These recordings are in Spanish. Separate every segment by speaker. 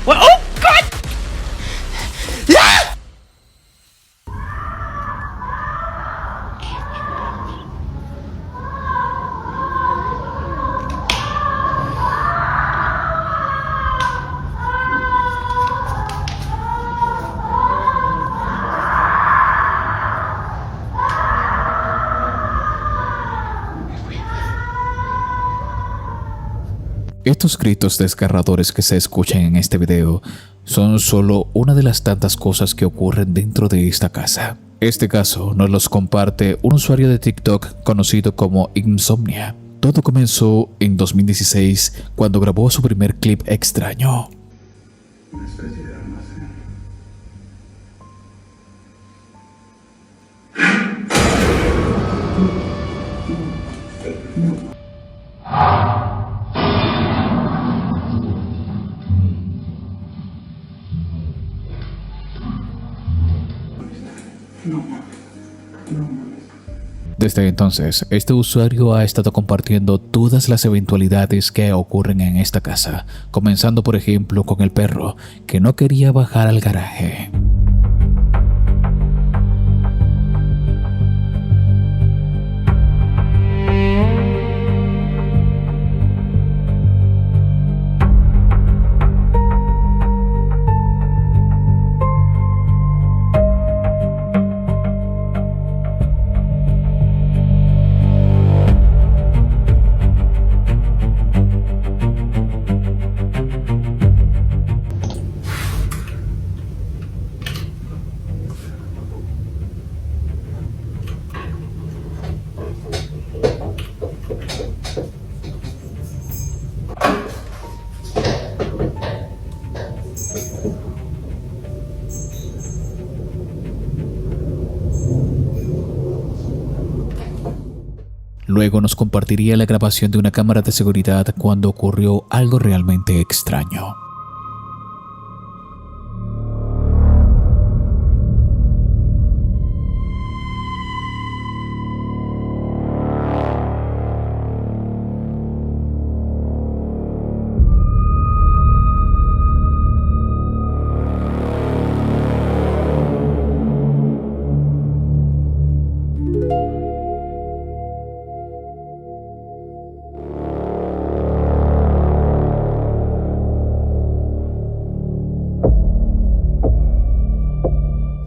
Speaker 1: What? Oh God!
Speaker 2: Estos gritos desgarradores que se escuchan en este video son solo una de las tantas cosas que ocurren dentro de esta casa. Este caso nos los comparte un usuario de TikTok conocido como Insomnia. Todo comenzó en 2016 cuando grabó su primer clip extraño.
Speaker 3: Una especie de almacén.
Speaker 2: Desde entonces, este usuario ha estado compartiendo todas las eventualidades que ocurren en esta casa, comenzando por ejemplo con el perro que no quería bajar al garaje. Luego nos compartiría la grabación de una cámara de seguridad cuando ocurrió algo realmente extraño.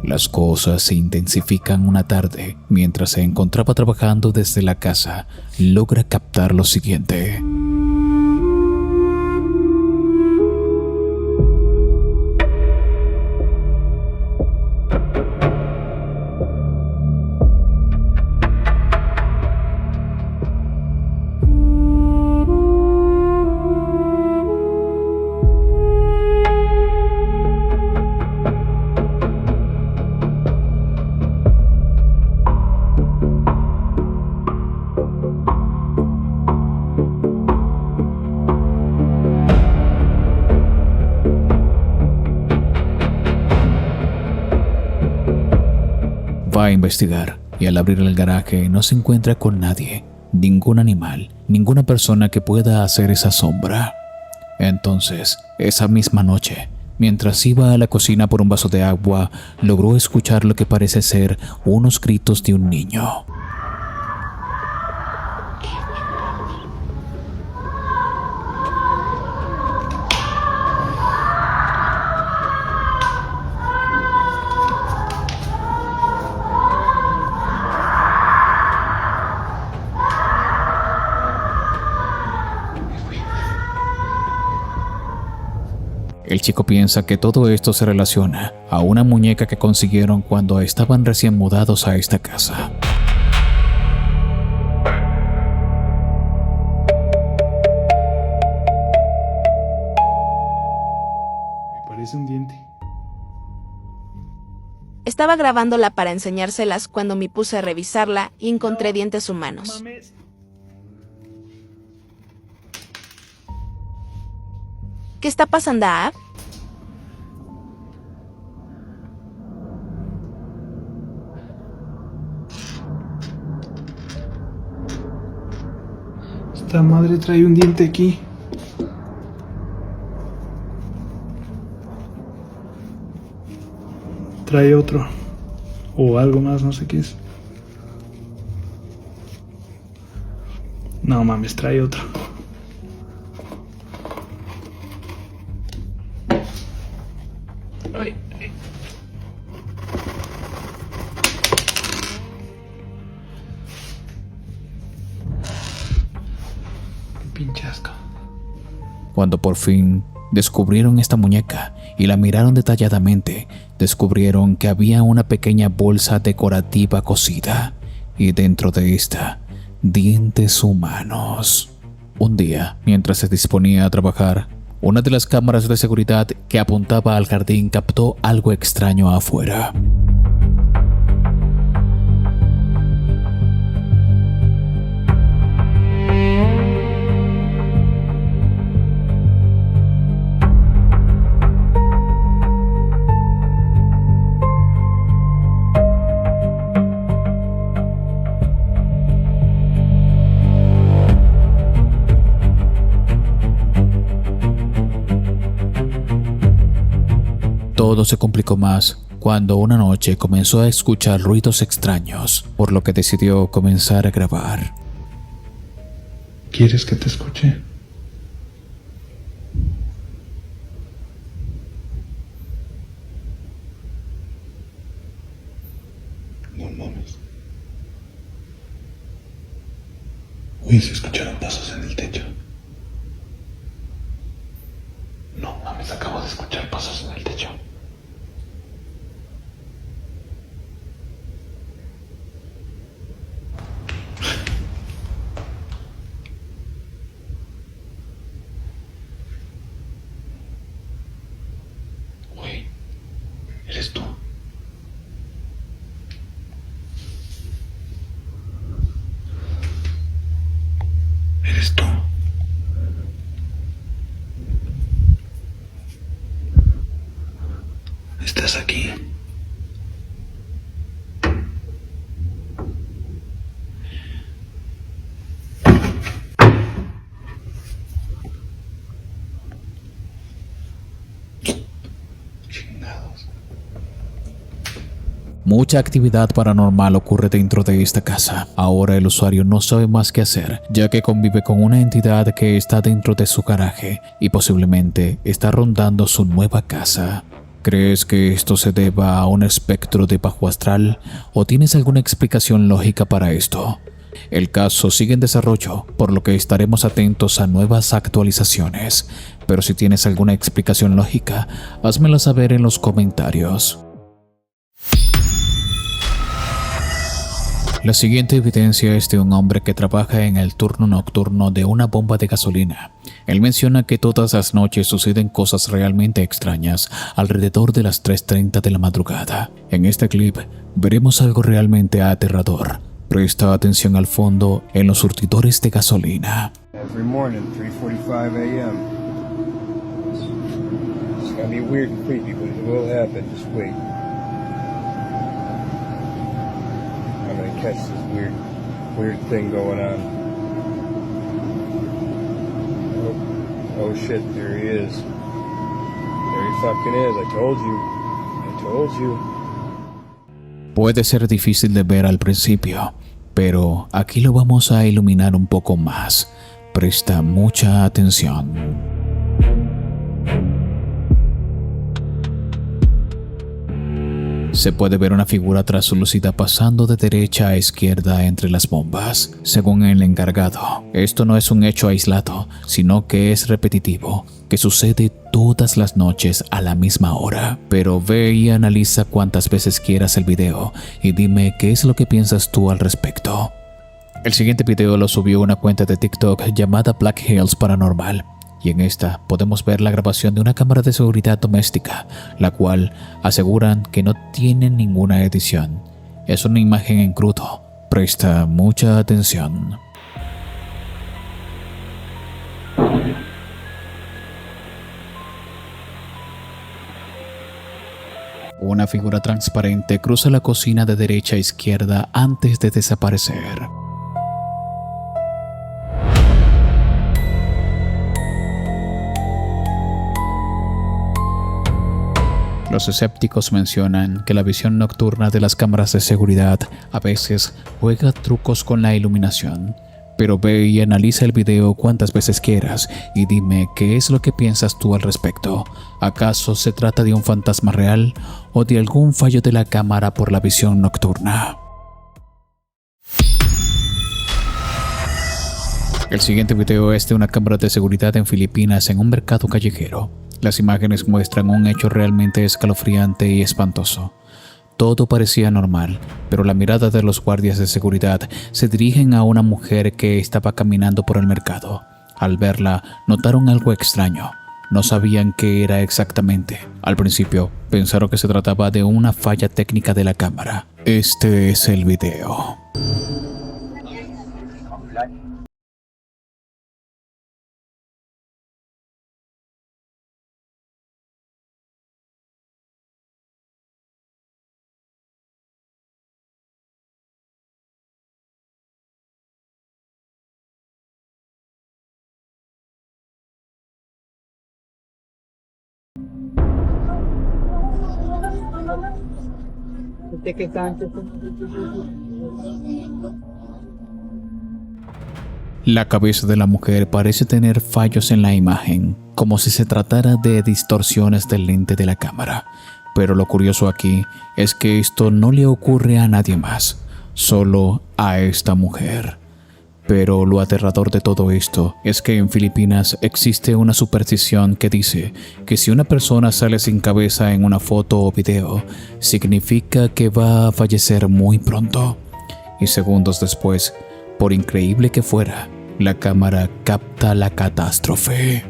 Speaker 2: Las cosas se intensifican una tarde. Mientras se encontraba trabajando desde la casa, logra captar lo siguiente. Va a investigar y al abrir el garaje no se encuentra con nadie, ningún animal, ninguna persona que pueda hacer esa sombra. Entonces, esa misma noche, mientras iba a la cocina por un vaso de agua, logró escuchar lo que parece ser unos gritos de un niño. El chico piensa que todo esto se relaciona a una muñeca que consiguieron cuando estaban recién mudados a esta casa.
Speaker 3: Me parece un diente.
Speaker 4: Estaba grabándola para enseñárselas cuando me puse a revisarla y encontré dientes humanos.
Speaker 1: Mames.
Speaker 4: ¿Qué está pasando, Ab?
Speaker 3: Esta madre trae un diente aquí. Trae otro. O algo más, no sé qué es. No mames, trae otro. Ay, ay. Qué pinche asco.
Speaker 2: Cuando por fin descubrieron esta muñeca y la miraron detalladamente, descubrieron que había una pequeña bolsa decorativa cosida y dentro de esta, dientes humanos. Un día, mientras se disponía a trabajar, una de las cámaras de seguridad que apuntaba al jardín captó algo extraño afuera. Todo se complicó más cuando una noche comenzó a escuchar ruidos extraños, por lo que decidió comenzar a grabar.
Speaker 3: ¿Quieres que te escuche? No mames. Uy, se escucharon pasos en el techo. No mames, acabo de escuchar pasos en el techo. Güey, ¿eres tú? ¿Eres tú? ¿Estás aquí? Chingados.
Speaker 2: Mucha actividad paranormal ocurre dentro de esta casa. Ahora el usuario no sabe más qué hacer, ya que convive con una entidad que está dentro de su garaje y posiblemente está rondando su nueva casa. ¿Crees que esto se deba a un espectro de bajo astral o tienes alguna explicación lógica para esto? El caso sigue en desarrollo, por lo que estaremos atentos a nuevas actualizaciones, pero si tienes alguna explicación lógica, házmelo saber en los comentarios. La siguiente evidencia es de un hombre que trabaja en el turno nocturno de una bomba de gasolina. Él menciona que todas las noches suceden cosas realmente extrañas alrededor de las 3:30 de la madrugada. En este clip veremos algo realmente aterrador. Presta atención al fondo en los surtidores de gasolina.
Speaker 1: Every morning, 3:45 a.m. It's gonna be weird and creepy, but it will happen. Just wait. I'm gonna catch this weird thing going on. Oh shit, there he is. There he fucking is. I told you.
Speaker 2: Puede ser difícil de ver al principio, pero aquí lo vamos a iluminar un poco más. Presta mucha atención. Se puede ver una figura translúcida pasando de derecha a izquierda entre las bombas, según el encargado. Esto no es un hecho aislado, sino que es repetitivo, que sucede todas las noches a la misma hora. Pero ve y analiza cuantas veces quieras el video y dime qué es lo que piensas tú al respecto. El siguiente video lo subió una cuenta de TikTok llamada Black Hills Paranormal. Y en esta podemos ver la grabación de una cámara de seguridad doméstica, la cual aseguran que no tiene ninguna edición. Es una imagen en crudo. Presta mucha atención. Una figura transparente cruza la cocina de derecha a izquierda antes de desaparecer. Los escépticos mencionan que la visión nocturna de las cámaras de seguridad a veces juega trucos con la iluminación. Pero ve y analiza el video cuantas veces quieras y dime qué es lo que piensas tú al respecto. ¿Acaso se trata de un fantasma real o de algún fallo de la cámara por la visión nocturna? El siguiente video es de una cámara de seguridad en Filipinas en un mercado callejero. Las imágenes muestran un hecho realmente escalofriante y espantoso. Todo parecía normal, pero la mirada de los guardias de seguridad se dirigen a una mujer que estaba caminando por el mercado. Al verla, notaron algo extraño. No sabían qué era exactamente. Al principio, pensaron que se trataba de una falla técnica de la cámara. Este es el video. La cabeza de la mujer parece tener fallos en la imagen, como si se tratara de distorsiones del lente de la cámara. Pero lo curioso aquí es que esto no le ocurre a nadie más, solo a esta mujer. Pero lo aterrador de todo esto es que en Filipinas existe una superstición que dice que si una persona sale sin cabeza en una foto o video, significa que va a fallecer muy pronto. Y segundos después, por increíble que fuera, la cámara capta la catástrofe.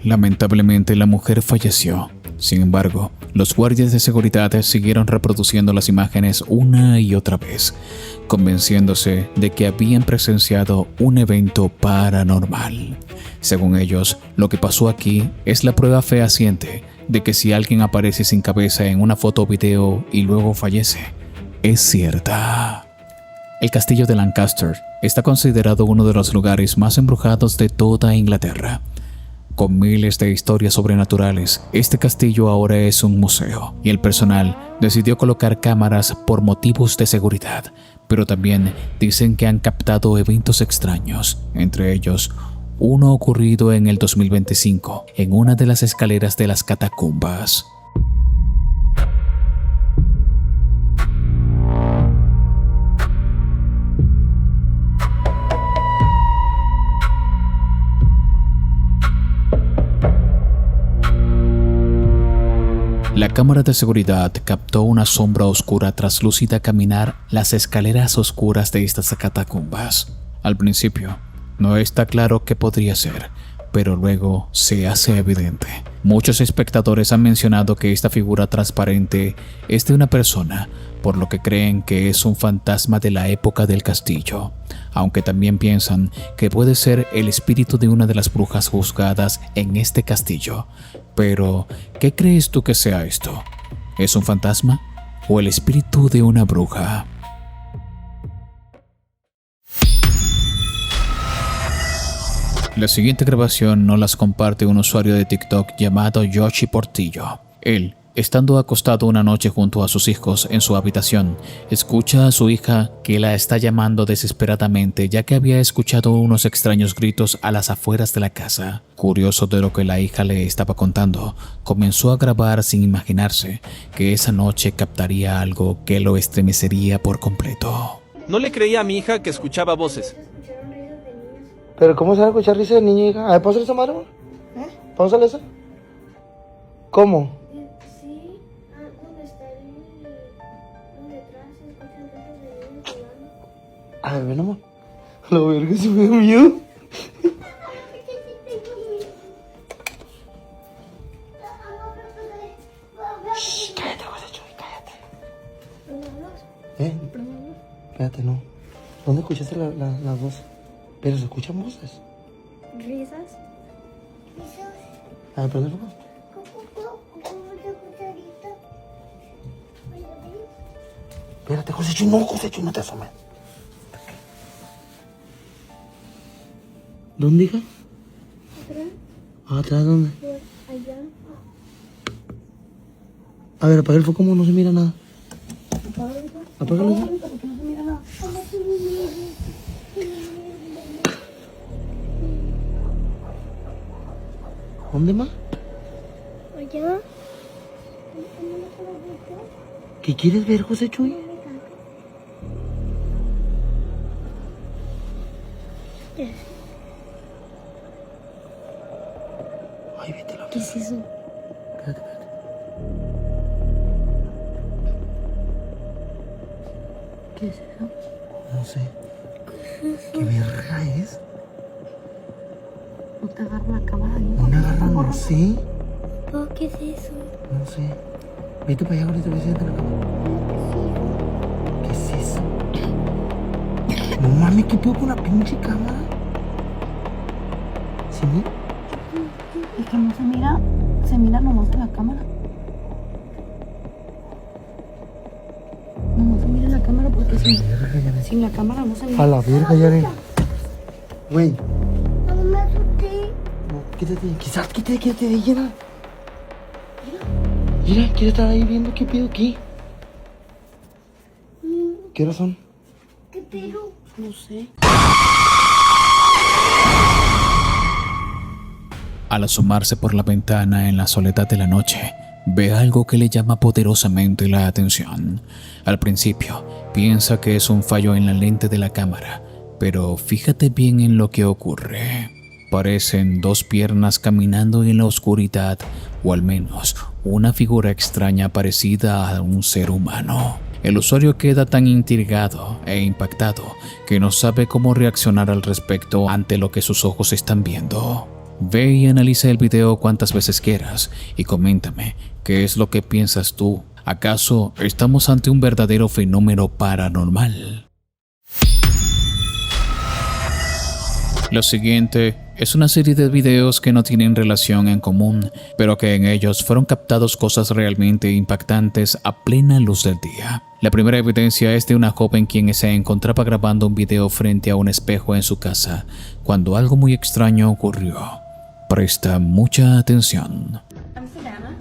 Speaker 2: Lamentablemente la mujer falleció. Sin embargo, los guardias de seguridad siguieron reproduciendo las imágenes una y otra vez, convenciéndose de que habían presenciado un evento paranormal. Según ellos, lo que pasó aquí es la prueba fehaciente de que si alguien aparece sin cabeza en una foto o video y luego fallece, es cierta. El castillo de Lancaster está considerado uno de los lugares más embrujados de toda Inglaterra. Con miles de historias sobrenaturales, este castillo ahora es un museo y el personal decidió colocar cámaras por motivos de seguridad, pero también dicen que han captado eventos extraños, entre ellos uno ocurrido en el 2025 en una de las escaleras de las catacumbas. La cámara de seguridad captó una sombra oscura translúcida caminar las escaleras oscuras de estas catacumbas. Al principio, no está claro qué podría ser, pero luego se hace evidente. Muchos espectadores han mencionado que esta figura transparente es de una persona, por lo que creen que es un fantasma de la época del castillo, aunque también piensan que puede ser el espíritu de una de las brujas juzgadas en este castillo. Pero, ¿qué crees tú que sea esto? ¿Es un fantasma o el espíritu de una bruja? La siguiente grabación nos las comparte un usuario de TikTok llamado Yoshi Portillo. Él, estando acostado una noche junto a sus hijos en su habitación, escucha a su hija que la está llamando desesperadamente ya que había escuchado unos extraños gritos a las afueras de la casa. Curioso de lo que la hija le estaba contando, comenzó a grabar sin imaginarse que esa noche captaría algo que lo estremecería por completo.
Speaker 5: No le creía a mi hija que escuchaba voces.
Speaker 6: ¿Pero cómo se va a escuchar risa de niña, hija? A ver, ¿pausale esa madre, amor? ¿Pausale esa? ¿Cómo?
Speaker 7: Sí, donde está donde atrás se escuchan gritos de niños jugando.
Speaker 6: A ver, ven, amor. La verga, se me da miedo. Shh, cállate, José Chuy, cállate. Espérate, no. ¿Dónde escuchaste las voces? Pero se escuchan voces.
Speaker 7: ¿Risas?
Speaker 6: A ver, prende el foco. Espérate, José Chuy, no te asomes. ¿Dónde, hija?
Speaker 7: Atrás.
Speaker 6: ¿Atrás dónde?
Speaker 7: Allá.
Speaker 6: A ver, apaga el foco, como no se mira nada. Apágalo. Hija. ¿Dónde más?
Speaker 7: Allá.
Speaker 6: ¿Qué quieres ver, José Chuy? Ay, vete la.
Speaker 7: ¿Qué es eso?
Speaker 6: Espérate, espérate.
Speaker 7: ¿Qué es eso?
Speaker 6: No sé. ¿Qué verga es?
Speaker 7: No te agarra la cámara.
Speaker 6: ¿Una garra? No sé.
Speaker 7: ¿Qué es eso?
Speaker 6: No sé. Vete para allá ahorita, vete a la cámara. ¿Qué es eso? No mames, ¿qué pedo con la pinche cámara? ¿Sí?
Speaker 8: Es que no se mira nomás en la cámara. Nomás se mira en la cámara porque sin la cámara no se mira.
Speaker 6: A la verga, ya ven. Güey,
Speaker 7: No me asusté.
Speaker 6: no, quítate de llena. Mira, quiere estar ahí viendo qué pedo aquí. ¿Qué horas son?
Speaker 7: ¿Qué pedo?
Speaker 8: No sé.
Speaker 2: Al asomarse por la ventana en la soledad de la noche, ve algo que le llama poderosamente la atención. Al principio, piensa que es un fallo en la lente de la cámara, pero fíjate bien en lo que ocurre. Parecen dos piernas caminando en la oscuridad, o al menos una figura extraña parecida a un ser humano. El usuario queda tan intrigado e impactado que no sabe cómo reaccionar al respecto ante lo que sus ojos están viendo. Ve y analiza el video cuantas veces quieras y coméntame qué es lo que piensas tú. ¿Acaso estamos ante un verdadero fenómeno paranormal? Lo siguiente es una serie de videos que no tienen relación en común, pero que en ellos fueron captados cosas realmente impactantes a plena luz del día. La primera evidencia es de una joven quien se encontraba grabando un video frente a un espejo en su casa, cuando algo muy extraño ocurrió. Presta mucha atención.
Speaker 8: I'm Savannah.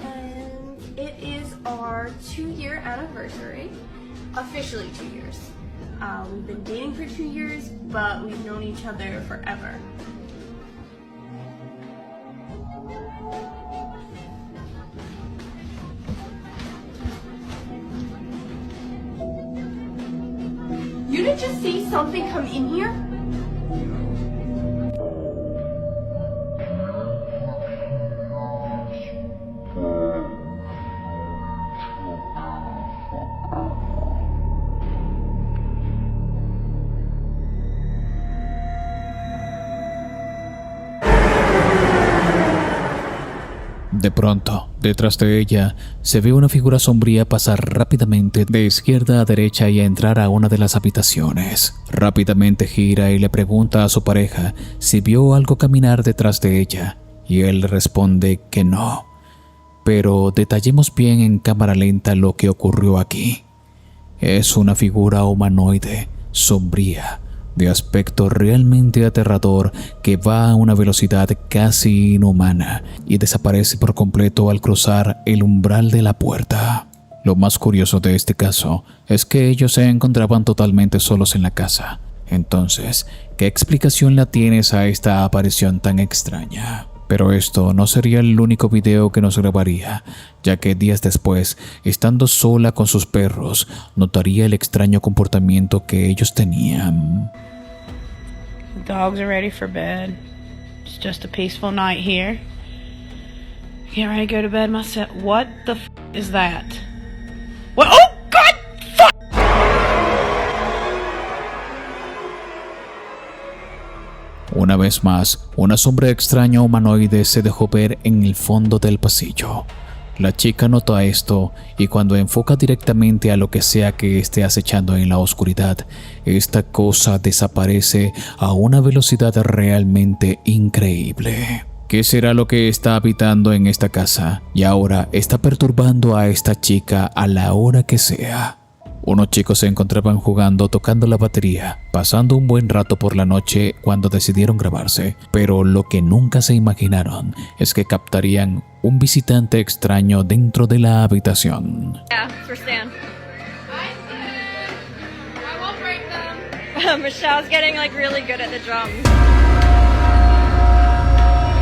Speaker 8: And it is our 2-year anniversary. Officially 2 years. We've been dating for 2 years, but we've known each other forever. You didn't just see something come in here?
Speaker 2: De pronto, detrás de ella, se ve una figura sombría pasar rápidamente de izquierda a derecha y entrar a una de las habitaciones. Rápidamente gira y le pregunta a su pareja si vio algo caminar detrás de ella, y él responde que no. Pero detallemos bien en cámara lenta lo que ocurrió aquí. Es una figura humanoide, sombría, de aspecto realmente aterrador, que va a una velocidad casi inhumana y desaparece por completo al cruzar el umbral de la puerta. Lo más curioso de este caso es que ellos se encontraban totalmente solos en la casa. Entonces, ¿qué explicación le tienes a esta aparición tan extraña? Pero esto no sería el único video que nos grabaría, ya que días después, estando sola con sus perros, notaría el extraño comportamiento que ellos tenían.
Speaker 9: The dogs are ready for bed. It's just a peaceful night here. Get ready to go to bed myself. What the f is that? What? Oh God! Fuck!
Speaker 2: Una vez más, una sombra extraña humanoide se dejó ver en el fondo del pasillo. La chica nota esto y cuando enfoca directamente a lo que sea que esté acechando en la oscuridad, esta cosa desaparece a una velocidad realmente increíble. ¿Qué será lo que está habitando en esta casa y ahora está perturbando a esta chica a la hora que sea? Unos chicos se encontraban jugando tocando la batería, pasando un buen rato por la noche cuando decidieron grabarse, pero lo que nunca se imaginaron es que captarían un visitante extraño dentro de la habitación.
Speaker 10: Yeah, for Stan. I won't break them. Michelle's getting like really good at the drums.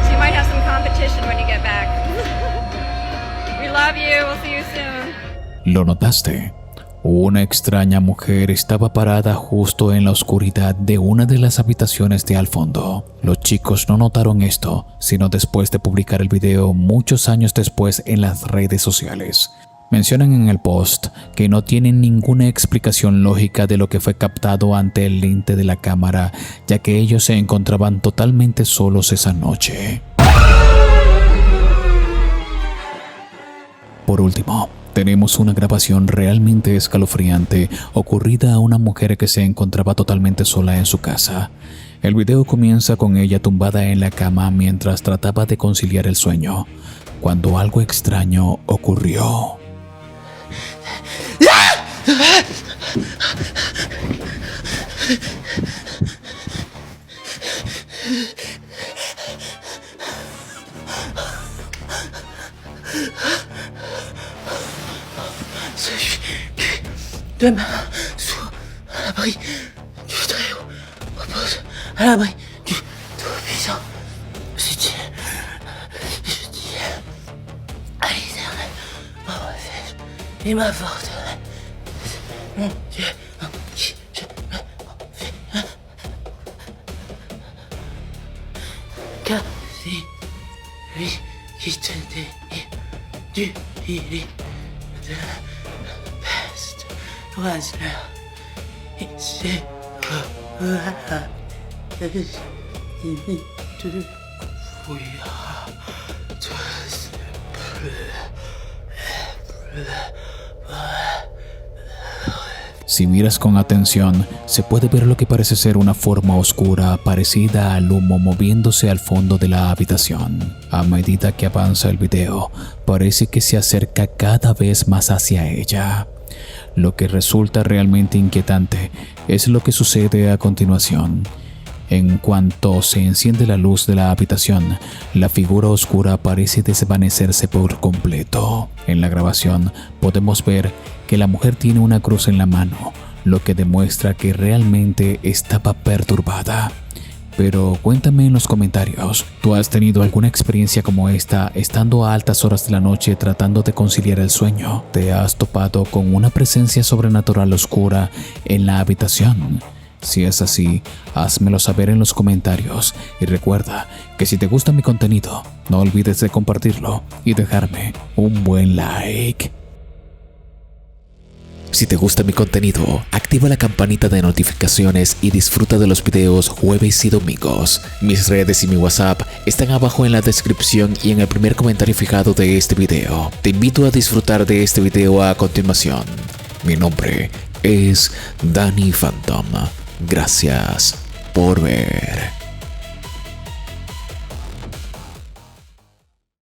Speaker 10: So you might have some competition when you get back. We love you. We'll see you soon.
Speaker 2: ¿Lo notaste? Una extraña mujer estaba parada justo en la oscuridad de una de las habitaciones de al fondo. Los chicos no notaron esto, sino después de publicar el video muchos años después en las redes sociales. Mencionan en el post que no tienen ninguna explicación lógica de lo que fue captado ante el lente de la cámara, ya que ellos se encontraban totalmente solos esa noche. Por último, tenemos una grabación realmente escalofriante ocurrida a una mujer que se encontraba totalmente sola en su casa. El video comienza con ella tumbada en la cama mientras trataba de conciliar el sueño, cuando algo extraño ocurrió.
Speaker 6: À l'abri du très-haut, repose à l'abri du Tout-Puissant. Je dis à l'Éternel, mon refuge et ma forteresse, mon Dieu en qui je me confie. Car c'est lui qui te délivre du filet de la peste oiseleur. Et c'est te fouillera tous
Speaker 2: Si miras con atención, se puede ver lo que parece ser una forma oscura parecida al humo moviéndose al fondo de la habitación. A medida que avanza el video, parece que se acerca cada vez más hacia ella. Lo que resulta realmente inquietante es lo que sucede a continuación. En cuanto se enciende la luz de la habitación, la figura oscura parece desvanecerse por completo. En la grabación podemos ver que la mujer tiene una cruz en la mano, lo que demuestra que realmente estaba perturbada. Pero cuéntame en los comentarios, ¿tú has tenido alguna experiencia como esta estando a altas horas de la noche tratando de conciliar el sueño? ¿Te has topado con una presencia sobrenatural oscura en la habitación? Si es así, házmelo saber en los comentarios y recuerda que si te gusta mi contenido, no olvides de compartirlo y dejarme un buen like.
Speaker 11: Si te gusta mi contenido, activa la campanita de notificaciones y disfruta de los videos jueves y domingos. Mis redes y mi WhatsApp están abajo en la descripción y en el primer comentario fijado de este video. Te invito a disfrutar de este video a continuación. Mi nombre es Danny Phantom. Gracias por ver.